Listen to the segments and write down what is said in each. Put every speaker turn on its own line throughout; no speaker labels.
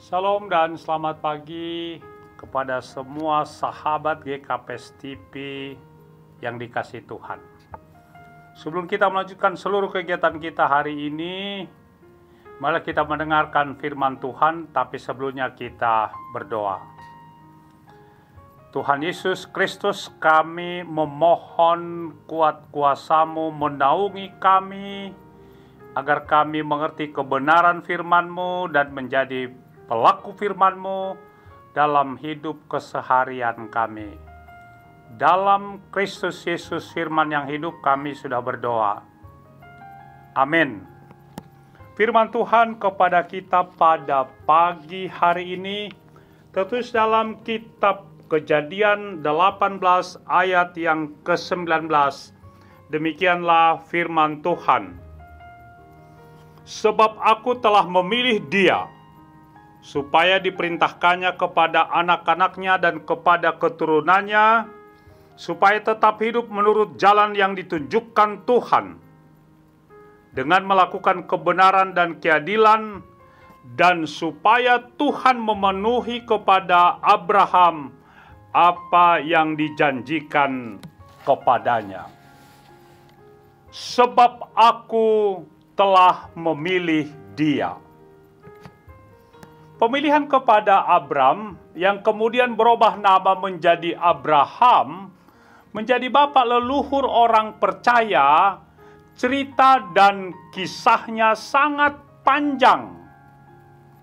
Shalom dan selamat pagi kepada semua sahabat GKPS TV yang dikasihi Tuhan. Sebelum kita melanjutkan seluruh kegiatan kita hari ini, mari kita mendengarkan firman Tuhan, tapi sebelumnya kita berdoa. Tuhan Yesus Kristus, kami memohon kuat kuasa-Mu menaungi kami, agar kami mengerti kebenaran firman-Mu dan menjadi pelaku firman-Mu dalam hidup keseharian kami. Dalam Kristus Yesus firman yang hidup kami sudah berdoa. Amin. Firman Tuhan kepada kita pada pagi hari ini tertulis dalam kitab Kejadian 18 ayat yang ke-19. Demikianlah firman Tuhan. Sebab aku telah memilih dia, supaya diperintahkannya kepada anak-anaknya dan kepada keturunannya, supaya tetap hidup menurut jalan yang ditunjukkan Tuhan, dengan melakukan kebenaran dan keadilan, dan supaya Tuhan memenuhi kepada Abraham apa yang dijanjikan kepadanya. Sebab aku telah memilih dia. Pemilihan kepada Abram yang kemudian berubah nama menjadi Abraham, menjadi bapa leluhur orang percaya, cerita dan kisahnya sangat panjang.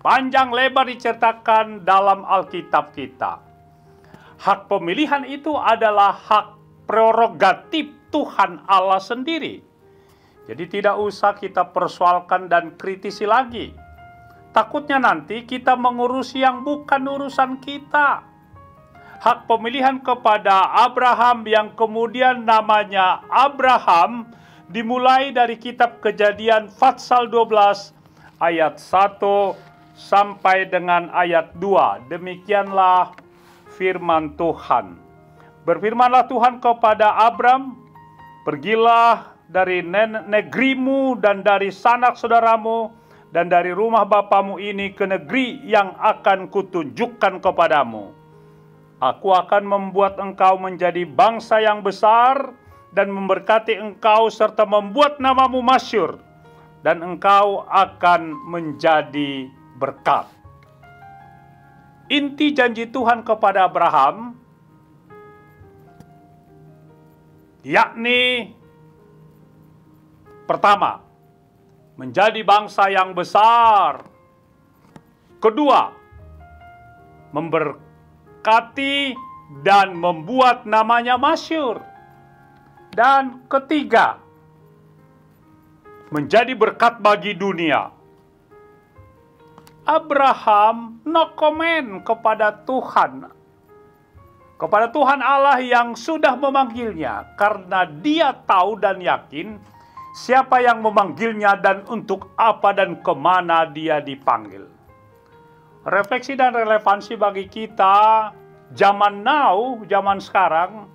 Panjang lebar diceritakan dalam Alkitab kita. Hak pemilihan itu adalah hak prerogatif Tuhan Allah sendiri. Jadi tidak usah kita persoalkan dan kritisi lagi. Takutnya nanti kita mengurusi yang bukan urusan kita. Hak pemilihan kepada Abraham yang kemudian namanya Abraham dimulai dari kitab Kejadian pasal 12 ayat 1 sampai dengan ayat 2. Demikianlah firman Tuhan. Berfirmanlah Tuhan kepada Abram, pergilah dari negerimu dan dari sanak saudaramu dan dari rumah bapamu ini ke negeri yang akan kutunjukkan kepadamu. Aku akan membuat engkau menjadi bangsa yang besar dan memberkati engkau serta membuat namamu masyhur, dan engkau akan menjadi berkat. Inti janji Tuhan kepada Abraham, yakni pertama, menjadi bangsa yang besar. Kedua, memberkati dan membuat namanya masyhur. Dan ketiga, menjadi berkat bagi dunia. Abraham no comment kepada Tuhan. Kepada Tuhan Allah yang sudah memanggilnya, karena dia tahu dan yakin siapa yang memanggilnya dan untuk apa dan kemana dia dipanggil. Refleksi dan relevansi bagi kita zaman now, zaman sekarang,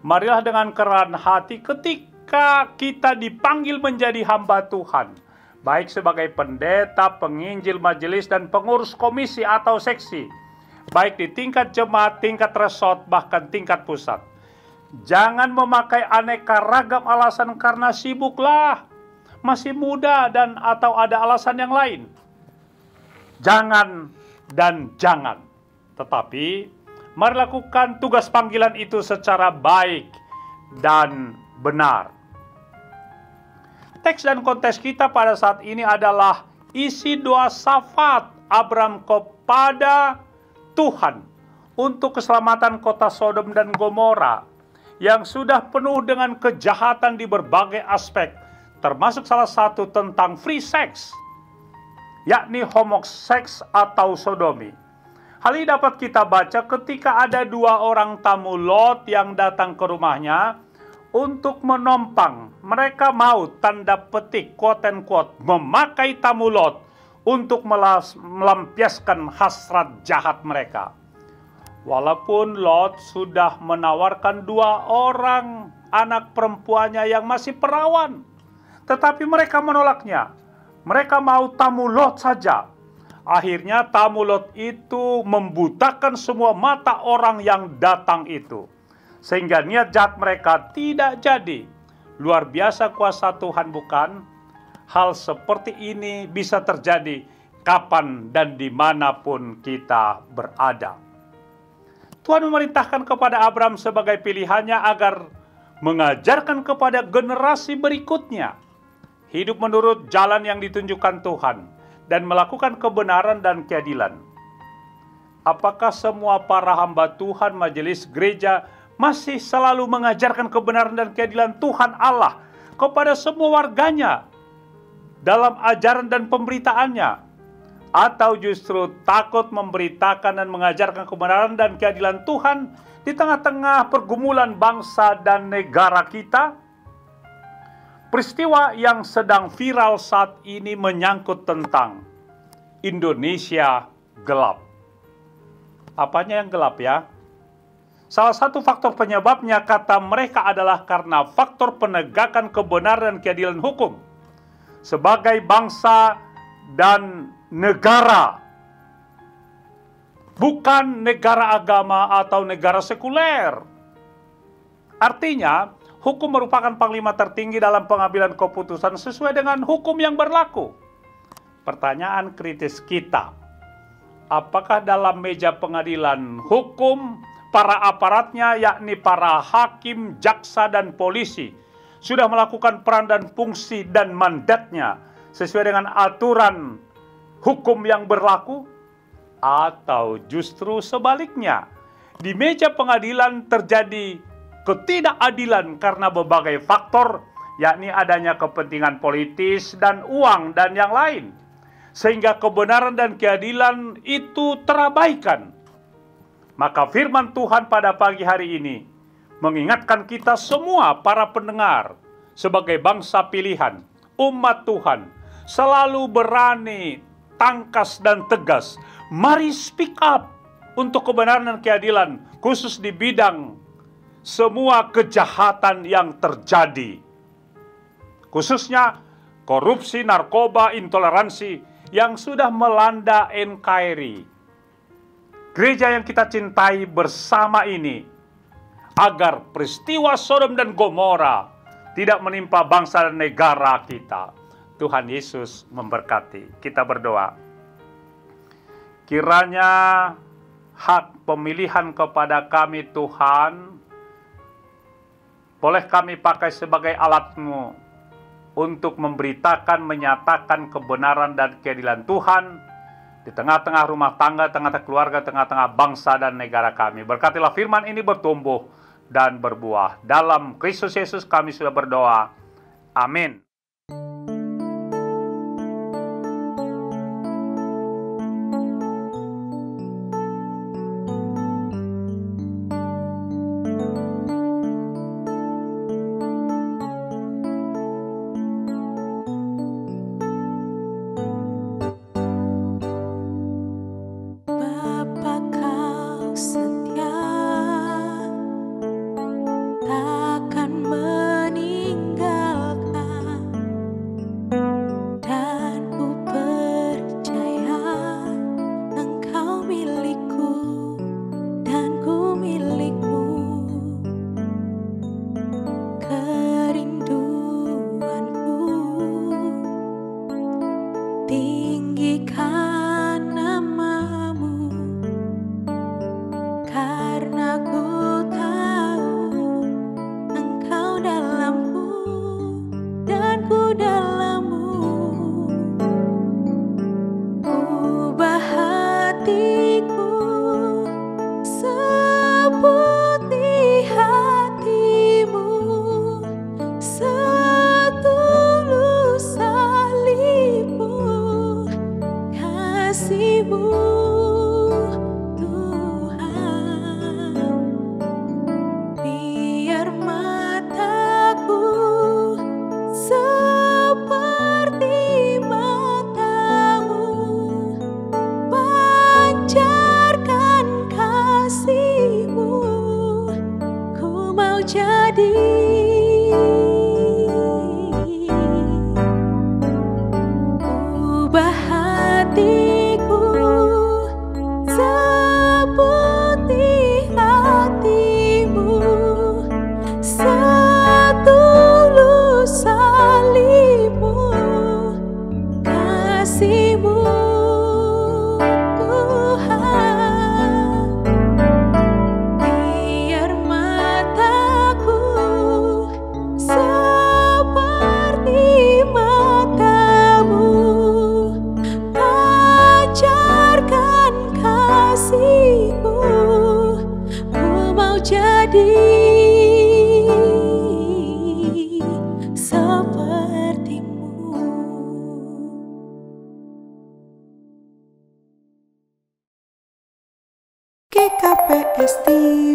marilah dengan kerendahan hati ketika kita dipanggil menjadi hamba Tuhan, baik sebagai pendeta, penginjil, majelis, dan pengurus komisi atau seksi, baik di tingkat jemaat, tingkat resort, bahkan tingkat pusat. Jangan memakai aneka ragam alasan karena sibuklah, masih muda, dan atau ada alasan yang lain. Jangan dan jangan. Tetapi mari lakukan tugas panggilan itu secara baik dan benar. Teks dan konteks kita pada saat ini adalah isi doa syafaat Abram kepada Tuhan untuk keselamatan kota Sodom dan Gomora yang sudah penuh dengan kejahatan di berbagai aspek, termasuk salah satu tentang free sex, yakni homoseks atau sodomi. Hal ini dapat kita baca ketika ada dua orang tamu Lot yang datang ke rumahnya untuk menompang. Mereka mau, tanda petik, quote and quote, memakai tamu Lot untuk melampiaskan hasrat jahat mereka. Walaupun Lot sudah menawarkan dua orang anak perempuannya yang masih perawan, tetapi mereka menolaknya. Mereka mau tamu Lot saja. Akhirnya tamu Lot itu membutakan semua mata orang yang datang itu, sehingga niat jahat mereka tidak jadi. Luar biasa kuasa Tuhan, bukan? Hal seperti ini bisa terjadi kapan dan dimanapun kita berada. Tuhan memerintahkan kepada Abram sebagai pilihannya agar mengajarkan kepada generasi berikutnya hidup menurut jalan yang ditunjukkan Tuhan dan melakukan kebenaran dan keadilan. Apakah semua para hamba Tuhan, majelis gereja, masih selalu mengajarkan kebenaran dan keadilan Tuhan Allah kepada semua warganya dalam ajaran dan pemberitaannya? Atau justru takut memberitakan dan mengajarkan kebenaran dan keadilan Tuhan di tengah-tengah pergumulan bangsa dan negara kita? Peristiwa yang sedang viral saat ini menyangkut tentang Indonesia gelap. Apanya yang gelap ya? Salah satu faktor penyebabnya, kata mereka, adalah karena faktor penegakan kebenaran dan keadilan hukum sebagai bangsa dan negara, bukan negara agama atau negara sekuler. Artinya, hukum merupakan panglima tertinggi dalam pengambilan keputusan sesuai dengan hukum yang berlaku. Pertanyaan kritis kita, apakah dalam meja pengadilan hukum para aparatnya, yakni para hakim, jaksa, dan polisi, sudah melakukan peran dan fungsi dan mandatnya sesuai dengan aturan hukum yang berlaku? Atau justru sebaliknya, di meja pengadilan terjadi ketidakadilan karena berbagai faktor, yakni adanya kepentingan politis dan uang dan yang lain, sehingga kebenaran dan keadilan itu terabaikan. Maka firman Tuhan pada pagi hari ini mengingatkan kita semua para pendengar sebagai bangsa pilihan, umat Tuhan, selalu berani, tangkas dan tegas. Mari speak up untuk kebenaran dan keadilan, khusus di bidang semua kejahatan yang terjadi, khususnya korupsi, narkoba, intoleransi yang sudah melanda NKRI, gereja yang kita cintai bersama ini, agar peristiwa Sodom dan Gomora tidak menimpa bangsa dan negara kita. Tuhan Yesus memberkati. Kita berdoa. Kiranya hak pemilihan kepada kami, Tuhan, boleh kami pakai sebagai alat-Mu untuk memberitakan, menyatakan kebenaran dan keadilan Tuhan di tengah-tengah rumah tangga, tengah-tengah keluarga, tengah-tengah bangsa dan negara kami. Berkatilah firman ini bertumbuh dan berbuah. Dalam Kristus Yesus kami sudah berdoa. Amin.
Ubah hatiku pasti